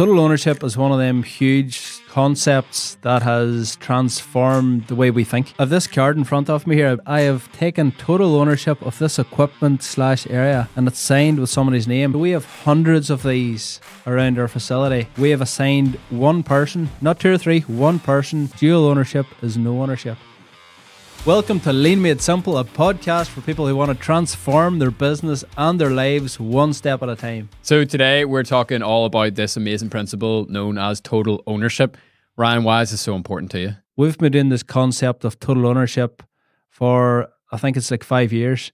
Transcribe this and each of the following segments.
Total ownership is one of them huge concepts that has transformed the way we think. I have this card in front of me here. I have taken total ownership of this equipment/area, and it's signed with somebody's name. We have hundreds of these around our facility. We have assigned one person, not two or three, one person. Dual ownership is no ownership. Welcome to Lean Made Simple, a podcast for people who want to transform their business and their lives one step at a time. So today we're talking all about this amazing principle known as total ownership. Ryan, why is this so important to you? We've been doing this concept of total ownership for, I think it's like 5 years.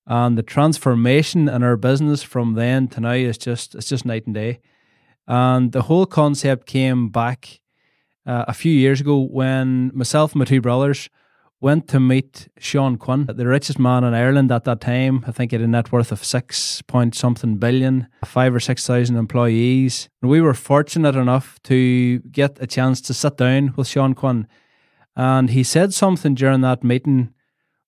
And the transformation in our business from then to now is just night and day. And the whole concept came back a few years ago when myself and my two brothers went to meet Sean Quinn, the richest man in Ireland at that time. I think he had a net worth of 6-point-something billion, 5,000 or 6,000 employees. And we were fortunate enough to get a chance to sit down with Sean Quinn. And he said something during that meeting,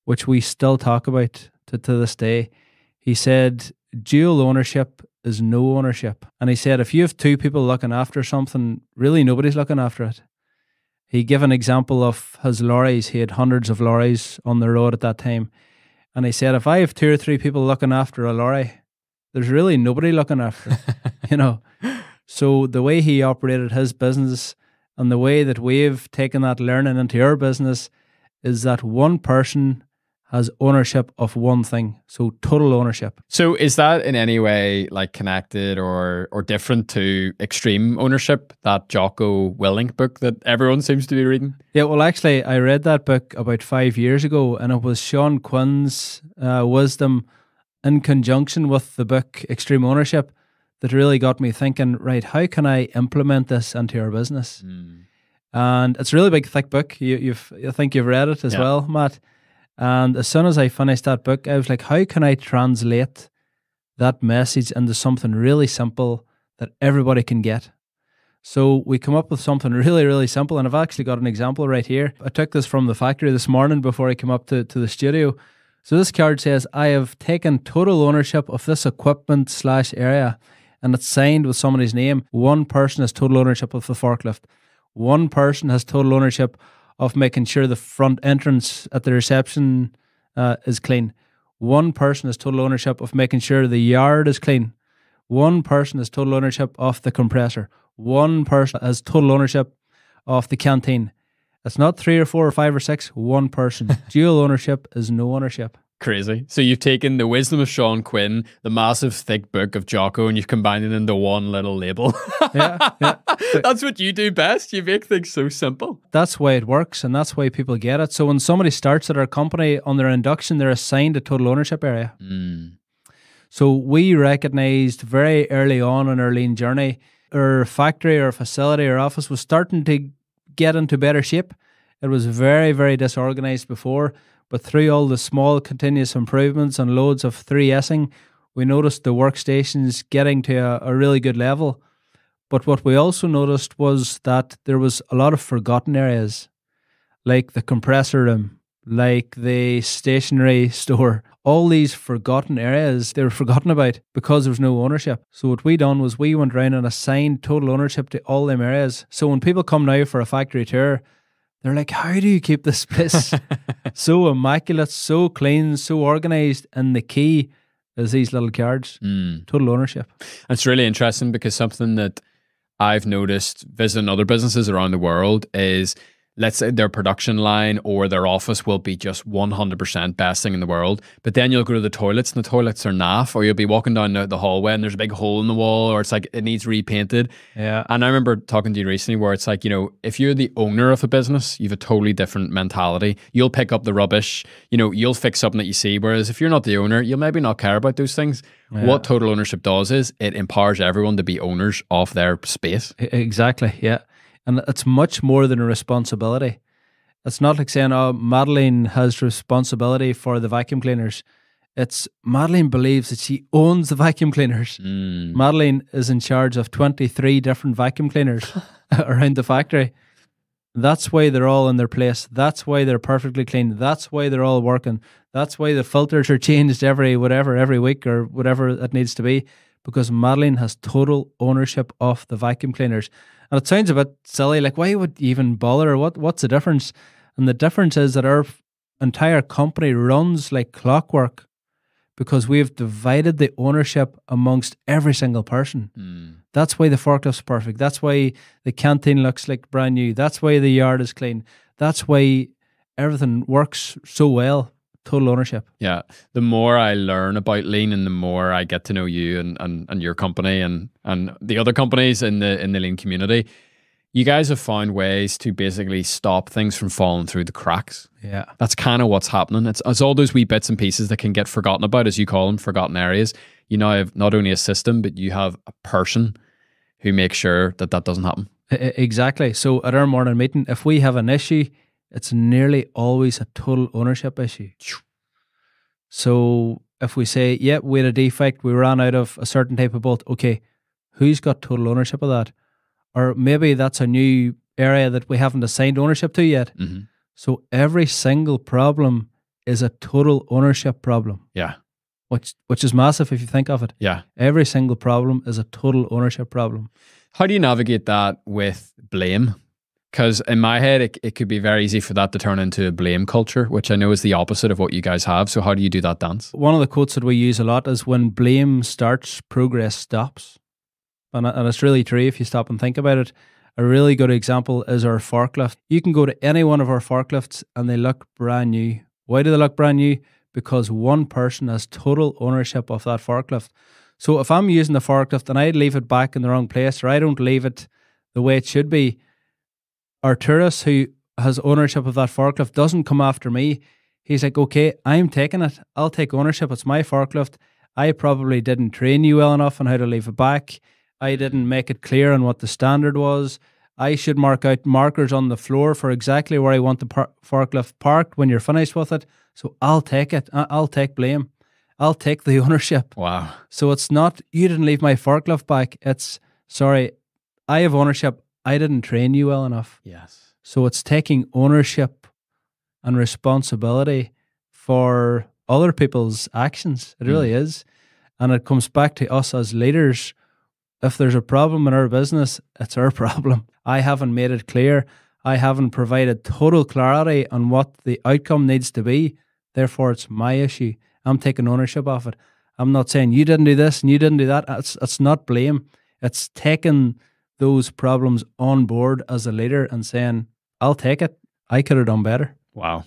which we still talk about to this day. He said, dual ownership is no ownership. And he said, if you have two people looking after something, really nobody's looking after it. He gave an example of his lorries. He had hundreds of lorries on the road at that time. And he said, if I have two or three people looking after a lorry, there's really nobody looking after it, So the way he operated his business and the way that we've taken that learning into our business is that one person has ownership of one thing. So total ownership. So is that in any way like connected or different to extreme ownership, that Jocko Willink book that everyone seems to be reading? Yeah, well, actually, I read that book about 5 years ago, and it was Sean Quinn's wisdom in conjunction with the book Extreme Ownership that really got me thinking, right, how can I implement this into our business? And it's a really big, thick book. I think you've read it as well, Matt. And as soon as I finished that book, I was like, how can I translate that message into something really simple that everybody can get? So we come up with something really, really simple. And I've actually got an example right here. I took this from the factory this morning before I came up to the studio. So this card says, I have taken total ownership of this equipment/area. And it's signed with somebody's name. One person has total ownership of the forklift. One person has total ownership of making sure the front entrance at the reception is clean. One person has total ownership of making sure the yard is clean. One person has total ownership of the compressor. One person has total ownership of the canteen. It's not 3 or 4 or 5 or 6, one person. Dual ownership is no ownership. Crazy. So you've taken the wisdom of Sean Quinn, the massive thick book of Jocko, and you've combined it into one little label. Yeah. That's what you do best. You make things so simple. That's why it works, and that's why people get it. So when somebody starts at our company on their induction, they're assigned a total ownership area. So we recognized very early on in our lean journey, our factory, our facility, our office was starting to get into better shape. It was very, very disorganized before. But through all the small continuous improvements and loads of 3S'ing, we noticed the workstations getting to a really good level. But what we also noticed was that there was a lot of forgotten areas, like the compressor room, like the stationery store. All these forgotten areas, they were forgotten about because there was no ownership. So what we done was we went around and assigned total ownership to all them areas. So when people come now for a factory tour, they're like, how do you keep this place so immaculate, so clean, so organized? And the key is these little cards, total ownership. It's really interesting because something that I've noticed visiting other businesses around the world is, let's say their production line or their office will be just 100% best thing in the world. But then you'll go to the toilets and the toilets are naff, or you'll be walking down the hallway and there's a big hole in the wall, or it's like it needs repainted. Yeah. And I remember talking to you recently where it's like, if you're the owner of a business, you have a totally different mentality. You'll pick up the rubbish, you'll fix something that you see. Whereas if you're not the owner, you'll maybe not care about those things. Yeah. What total ownership does is it empowers everyone to be owners of their space. Exactly, yeah. And it's much more than a responsibility. It's not like saying, oh, Madeline has responsibility for the vacuum cleaners. It's Madeline believes that she owns the vacuum cleaners. Madeline is in charge of 23 different vacuum cleaners around the factory. That's why they're all in their place. That's why they're perfectly clean. That's why they're all working. That's why the filters are changed every week or whatever it needs to be. because Madeline has total ownership of the vacuum cleaners. And it sounds a bit silly, like why would you even bother? What's the difference? And the difference is that our entire company runs like clockwork because we've divided the ownership amongst every single person. That's why the forklift's perfect. That's why the canteen looks like brand new. That's why the yard is clean. That's why everything works so well. Total ownership. Yeah. The more I learn about lean and the more I get to know you and your company and the other companies in the lean community, you guys have found ways to basically stop things from falling through the cracks. Yeah. That's kind of what's happening. It's all those wee bits and pieces that can get forgotten about, as you call them, forgotten areas. You now have not only a system, but you have a person who makes sure that doesn't happen. Exactly. So at our morning meeting, if we have an issue, it's nearly always a total ownership issue. So if we say, yeah, we had a defect, we ran out of a certain type of bolt, okay, who's got total ownership of that? Or maybe that's a new area that we haven't assigned ownership to yet. Mm-hmm. So every single problem is a total ownership problem. Yeah. Which is massive if you think of it. Yeah. Every single problem is a total ownership problem. How do you navigate that with blame? Because in my head, it could be very easy for that to turn into a blame culture, which I know is the opposite of what you guys have. So how do you do that dance? One of the quotes that we use a lot is when blame starts, progress stops. And it's really true if you stop and think about it. A really good example is our forklift. You can go to any one of our forklifts and they look brand new. Why do they look brand new? Because one person has total ownership of that forklift. So if I'm using the forklift and I leave it back in the wrong place or I don't leave it the way it should be, Arturus, who has ownership of that forklift, doesn't come after me. He's like, okay, I'm taking it. I'll take ownership. It's my forklift. I probably didn't train you well enough on how to leave it back. I didn't make it clear on what the standard was. I should mark out markers on the floor for exactly where I want the forklift parked when you're finished with it. So I'll take it. I'll take blame. I'll take the ownership. Wow. So it's not, you didn't leave my forklift back. It's, sorry, I have ownership. I didn't train you well enough. Yes. So it's taking ownership and responsibility for other people's actions. It really is. And it comes back to us as leaders. If there's a problem in our business, it's our problem. I haven't made it clear. I haven't provided total clarity on what the outcome needs to be. Therefore, it's my issue. I'm taking ownership of it. I'm not saying you didn't do this and you didn't do that. It's not blame. It's taking those problems on board as a leader and saying, I'll take it. I could have done better. Wow.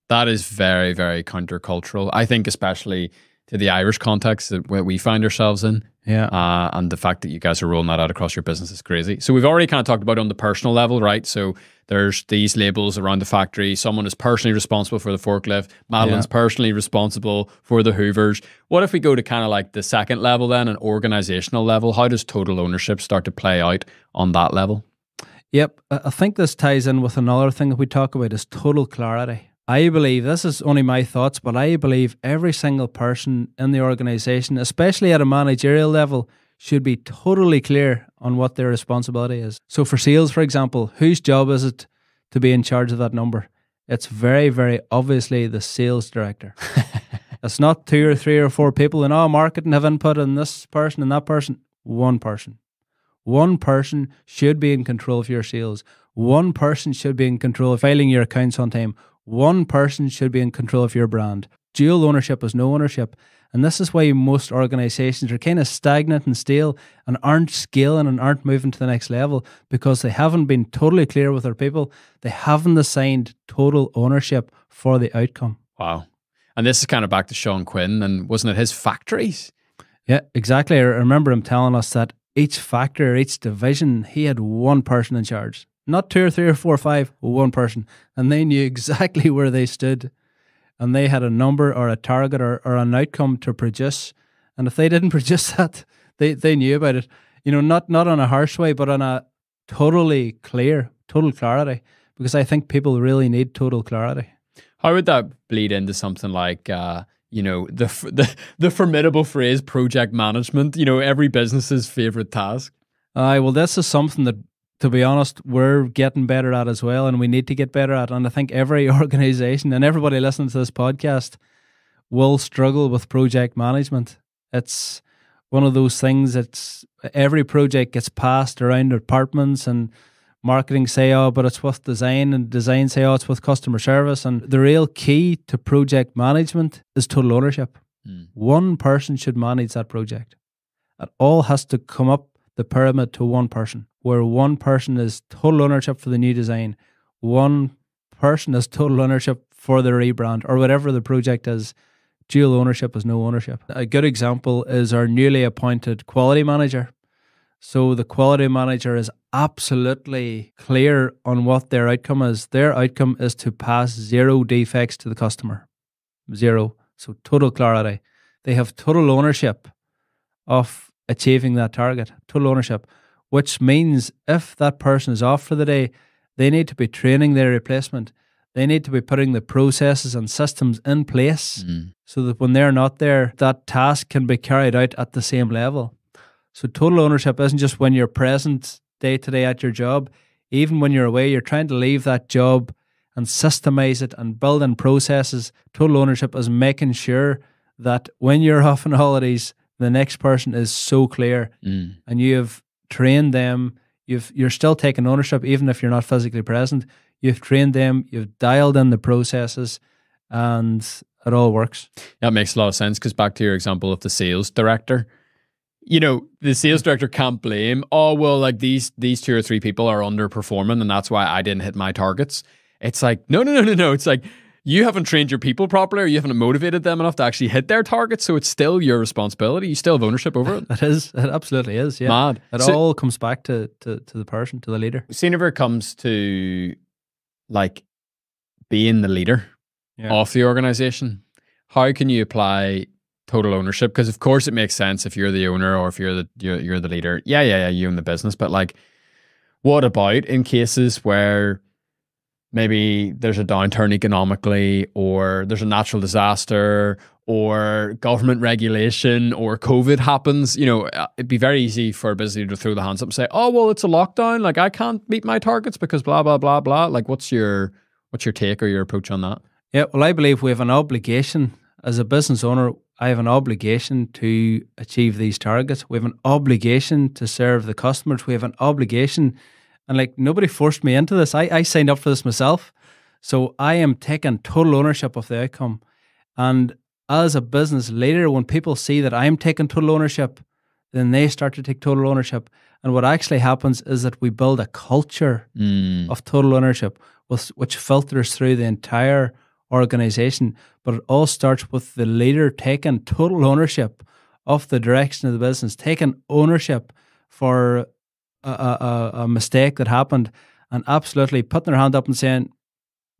That is very, very countercultural. I think especially to the Irish context that we find ourselves in. Yeah. And the fact that you guys are rolling that out across your business is crazy. So we've already kind of talked about it on the personal level, right? So there's these labels around the factory. Someone is personally responsible for the forklift. Madeline's personally responsible for the hoovers. What if we go to kind of like the second level then, an organizational level? How does total ownership start to play out on that level? Yep. I think this ties in with another thing that we talk about is total clarity. I believe, this is only my thoughts, but I believe every single person in the organization, especially at a managerial level, should be totally clear on what their responsibility is. So for sales, for example, whose job is it to be in charge of that number? It's very, very obviously the sales director. It's not 2 or 3 or 4 people in our marketing have input in this person and that person. One person. One person should be in control of your sales. One person should be in control of filing your accounts on time. One person should be in control of your brand. Dual ownership is no ownership. And this is why most organizations are kind of stagnant and stale and aren't scaling and aren't moving to the next level because they haven't been totally clear with their people. They haven't assigned total ownership for the outcome. Wow. And this is kind of back to Sean Quinn, and wasn't it his factories? Yeah, exactly. I remember him telling us that each factory, each division, he had one person in charge. Not 2 or 3 or 4 or 5, one person. And they knew exactly where they stood. And they had a number or a target or an outcome to produce. And if they didn't produce that, they knew about it. You know, not on a harsh way, but on a totally clear, total clarity. Because I think people really need total clarity. How would that bleed into something like, you know, the formidable phrase project management? You know, every business's favorite task. Well, this is something that, to be honest, we're getting better at as well, and we need to get better at. And I think every organization and everybody listening to this podcast will struggle with project management. It's one of those things that's every project gets passed around departments, and marketing say, oh, but it's with design, and design say, oh, it's with customer service. And the real key to project management is total ownership. One person should manage that project. It all has to come up the pyramid to one person, where one person is total ownership for the new design, one person is total ownership for the rebrand, or whatever the project is. Dual ownership is no ownership. A good example is our newly appointed quality manager. So the quality manager is absolutely clear on what their outcome is. Their outcome is to pass 0 defects to the customer. 0. So total clarity. They have total ownership of achieving that target. Total ownership. Which means if that person is off for the day, they need to be training their replacement. They need to be putting the processes and systems in place so that when they're not there, that task can be carried out at the same level. So total ownership isn't just when you're present day to day at your job. Even when you're away, you're trying to leave that job and systemize it and build in processes. Total ownership is making sure that when you're off on holidays, the next person is so clear and you have trained them. You're still taking ownership even if you're not physically present. You've trained them, you've dialed in the processes, and it all works. That makes a lot of sense, because back to your example of the sales director, the sales director can't blame, oh, well, like these 2 or 3 people are underperforming and that's why I didn't hit my targets. It's like, no. It's like, you haven't trained your people properly, or you haven't motivated them enough to actually hit their targets. So it's still your responsibility. You still have ownership over it. It absolutely is. Yeah. Mad. It all comes back to the person, to the leader. See, whenever it comes to like being the leader of the organization, how can you apply total ownership? Because of course it makes sense if you're the owner, or if you're the leader. Yeah, you own the business. But like, what about in cases where maybe there's a downturn economically, or there's a natural disaster, or government regulation, or COVID happens? It'd be very easy for a business leader to throw the hands up and say, oh, well, it's a lockdown, like I can't meet my targets because blah, blah, blah, blah. Like, what's your take or your approach on that? Yeah, well, I believe we have an obligation as a business owner. I have an obligation to achieve these targets. We have an obligation to serve the customers. We have an obligation. And like, nobody forced me into this. I signed up for this myself. So I am taking total ownership of the outcome. And as a business leader, when people see that I'm taking total ownership, then they start to take total ownership. And what actually happens is that we build a culture of total ownership, which filters through the entire organization. But it all starts with the leader taking total ownership of the direction of the business, taking ownership for a mistake that happened, and absolutely putting their hand up and saying,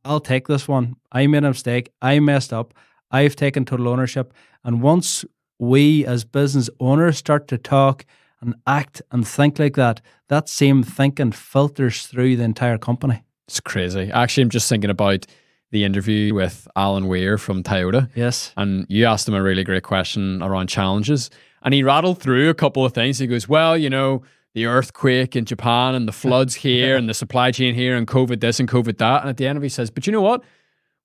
I'll take this one. I made a mistake. I messed up. I've taken total ownership. And once we as business owners start to talk and act and think like that, that same thinking filters through the entire company. It's crazy. Actually, I'm just thinking about the interview with Alan Weir from Toyota. Yes. And you asked him a really great question around challenges. And he rattled through a couple of things. He goes, well, the earthquake in Japan and the floods here and the supply chain here and COVID this and COVID that. And at the end of it, he says, but you know what?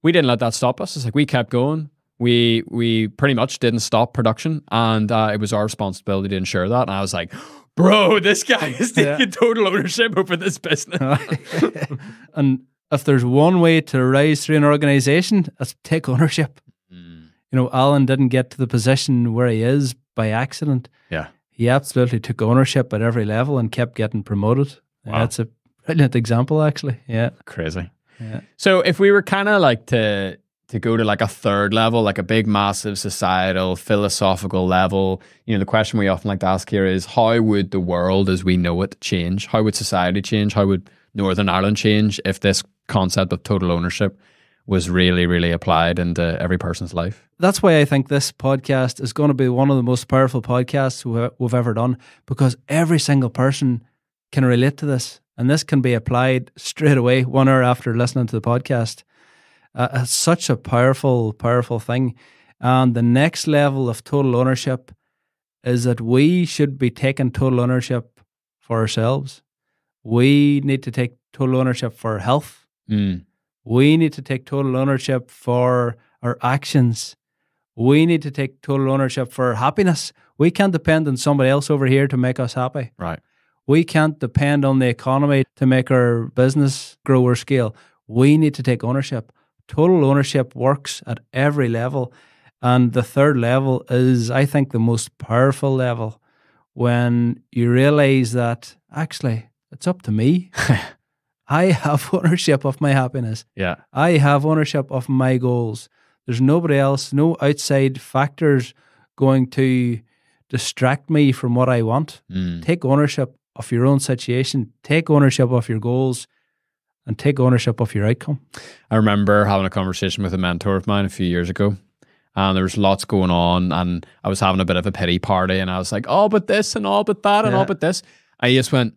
We didn't let that stop us. It's like, we kept going. We pretty much didn't stop production. And it was our responsibility to ensure that. And I was like, bro, this guy is taking total ownership over this business. And if there's one way to rise through an organization, it's take ownership. Alan didn't get to the position where he is by accident. Yeah. He absolutely took ownership at every level and kept getting promoted. Wow. That's a brilliant example, actually. Yeah. Crazy. Yeah. So if we were kind of like to go to like a third level, like a big, massive societal, philosophical level, the question we often like to ask here is, how would the world as we know it change? How would society change? How would Northern Ireland change if this concept of total ownership was really, really applied into every person's life? That's why I think this podcast is going to be one of the most powerful podcasts we've ever done, because every single person can relate to this, and this can be applied straight away 1 hour after listening to the podcast. It's such a powerful, powerful thing. And the next level of total ownership is that we should be taking total ownership for ourselves. We need to take total ownership for our health. We need to take total ownership for our actions. We need to take total ownership for happiness. We can't depend on somebody else over here to make us happy. Right. We can't depend on the economy to make our business grow or scale. We need to take ownership. Total ownership works at every level. And the third level is, I think, the most powerful level, when you realize that actually it's up to me. I have ownership of my happiness. Yeah. I have ownership of my goals. There's nobody else, no outside factors going to distract me from what I want. Take ownership of your own situation, take ownership of your goals, and take ownership of your outcome. I remember having a conversation with a mentor of mine a few years ago, and there was lots going on, and I was having a bit of a pity party, and I was like, oh, but this, and all but that, and all but this. I just went,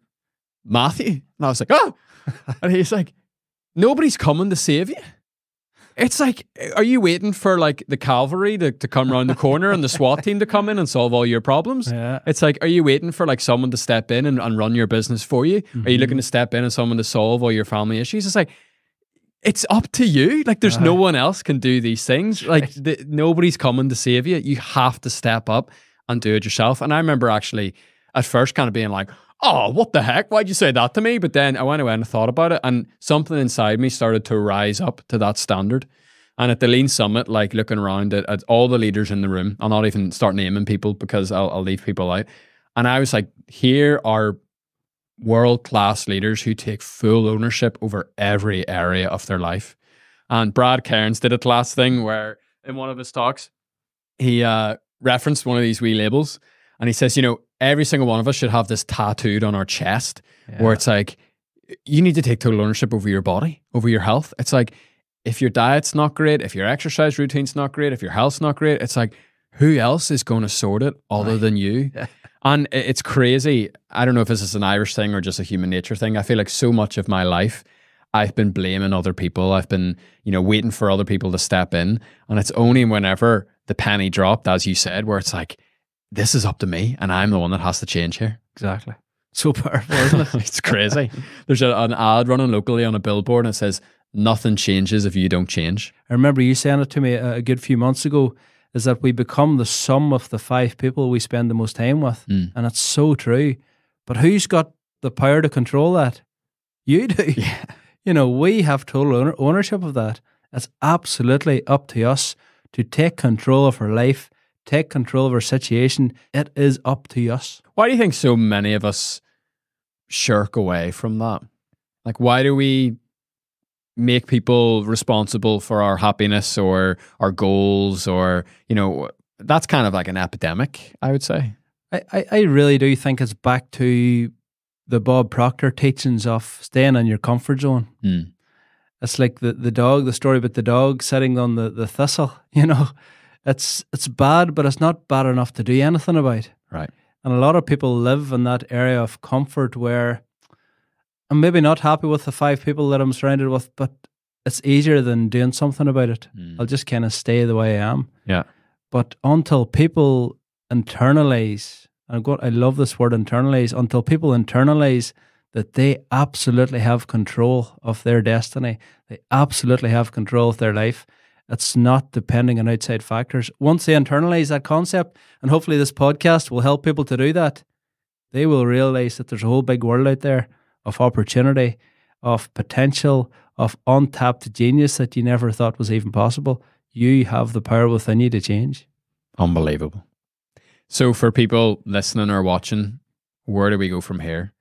Matthew? And I was like, oh! And he's like, nobody's coming to save you. It's like, are you waiting for like the cavalry to come around the corner and the SWAT team to come in and solve all your problems? Yeah. It's like, are you waiting for like someone to step in and run your business for you? Are you looking to step in and someone to solve all your family issues? It's like, it's up to you. Like, there's no one else can do these things. Like, nobody's coming to save you. You have to step up and do it yourself. And I remember actually at first kind of being like, oh, what the heck? Why'd you say that to me? But then I went away and thought about it, and something inside me started to rise up to that standard. And at the Lean Summit, like looking around at all the leaders in the room, I'll not even start naming people because I'll leave people out. And I was like, here are world-class leaders who take full ownership over every area of their life. And Brad Cairns did a last thing where in one of his talks, he referenced one of these wee labels, and he says, you know, every single one of us should have this tattooed on our chest where it's like, you need to take total ownership over your body, over your health. It's like, if your diet's not great, if your exercise routine's not great, if your health's not great, it's like, who else is going to sort it other than you? And it's crazy. I don't know if this is an Irish thing or just a human nature thing. I feel like so much of my life, I've been blaming other people. I've been, you know, waiting for other people to step in. And it's only whenever the penny dropped, as you said, where it's like, this is up to me and I'm the one that has to change here. Exactly. So powerful, isn't it? It's crazy. There's an ad running locally on a billboard and it says, nothing changes if you don't change. I remember you saying it to me a good few months ago, is that we become the sum of the 5 people we spend the most time with. And it's so true. But who's got the power to control that? You do. Yeah. You know, we have total ownership of that. It's absolutely up to us to take control of our life, take control of our situation. It is up to us. Why do you think so many of us shirk away from that? Like, why do we make people responsible for our happiness or our goals, or, you know, that's kind of like an epidemic, I would say. I really do think it's back to the Bob Proctor teachings of staying in your comfort zone. It's like the dog, the story about the dog sitting on the thistle, you know. It's bad, but it's not bad enough to do anything about. Right. And a lot of people live in that area of comfort where I'm maybe not happy with the 5 people that I'm surrounded with, but it's easier than doing something about it. I'll just kind of stay the way I am. Yeah. But until people internalize, and I love this word internalize, until people internalize that they absolutely have control of their destiny, they absolutely have control of their life, it's not depending on outside factors. Once they internalize that concept, and hopefully this podcast will help people to do that, they will realize that there's a whole big world out there of opportunity, of potential, of untapped genius that you never thought was even possible. You have the power within you to change. Unbelievable. So for people listening or watching, where do we go from here?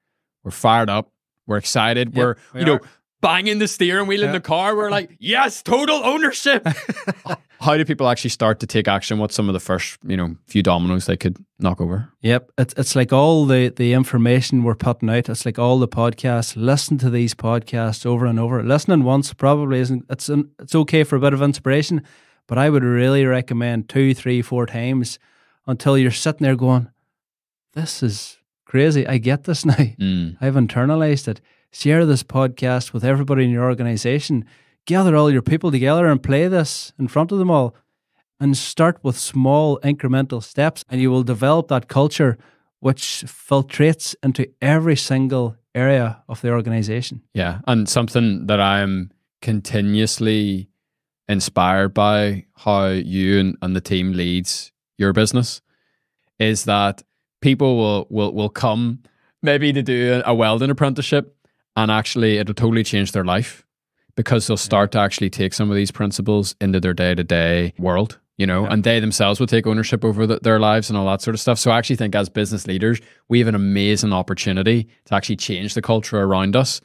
We're fired up. We're excited. Yep, we are banging the steering wheel in the car. We're like, yes, total ownership. How do people actually start to take action? What's some of the first, few dominoes they could knock over? Yep. It's like all the information we're putting out. It's like all the podcasts. Listen to these podcasts over and over. Listening once probably isn't, it's okay for a bit of inspiration, but I would really recommend 2, 3, 4 times until you're sitting there going, this is crazy. I get this now. I've internalized it. Share this podcast with everybody in your organization. Gather all your people together and play this in front of them all. And start with small incremental steps, and you will develop that culture which filtrates into every single area of the organization. Yeah. And something that I'm continuously inspired by how you and the team leads your business is that people will come maybe to do a welding apprenticeship, and actually it'll totally change their life because they'll start to actually take some of these principles into their day-to-day world, and they themselves will take ownership over their lives and all that sort of stuff. So I actually think as business leaders, we have an amazing opportunity to actually change the culture around us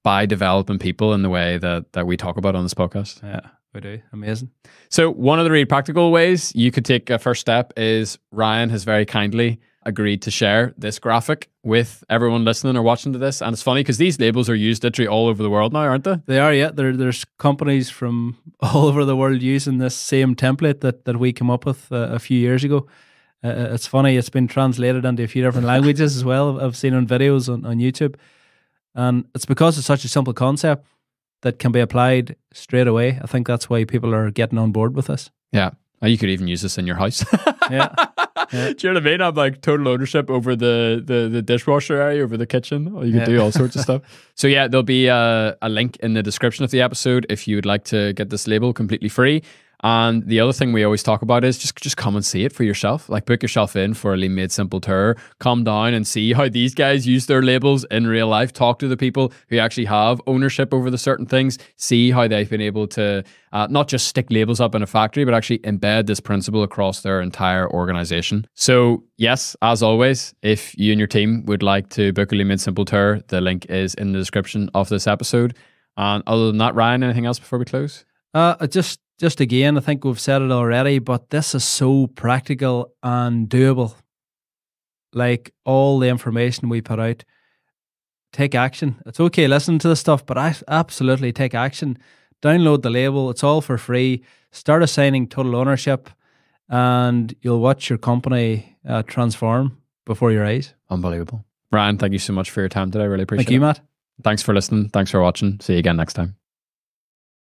by developing people in the way that we talk about on this podcast. Yeah, we do. Amazing. So one of the really practical ways you could take a first step is Ryan has very kindly agreed to share this graphic with everyone listening or watching to this. And it's funny because these labels are used literally all over the world now, aren't they? They are, yeah. There's companies from all over the world using this same template that we came up with a few years ago. It's funny, it's been translated into a few different languages as well. I've seen on videos on YouTube. And it's because it's such a simple concept that can be applied straight away. I think that's why people are getting on board with this. Yeah. You could even use this in your house. Yeah. Do you know what I mean? Have like total ownership over the dishwasher area, over the kitchen. Or you could do all sorts of stuff. So yeah, there'll be a link in the description of the episode if you would like to get this label completely free. And the other thing we always talk about is just come and see it for yourself. Like book yourself in for a Lean Made Simple tour. Come down and see how these guys use their labels in real life. Talk to the people who actually have ownership over the certain things. See how they've been able to not just stick labels up in a factory, but actually embed this principle across their entire organization. So yes, as always, if you and your team would like to book a Lean Made Simple tour, the link is in the description of this episode. And other than that, Ryan, anything else before we close? Just again, I think we've said it already, but this is so practical and doable. Like all the information we put out, take action. It's okay listening to the stuff, but I absolutely take action. Download the label. It's all for free. Start assigning total ownership and you'll watch your company transform before your eyes. Unbelievable. Ryan, thank you so much for your time today. I really appreciate it. Thank you, Matt. Thanks for listening. Thanks for watching. See you again next time.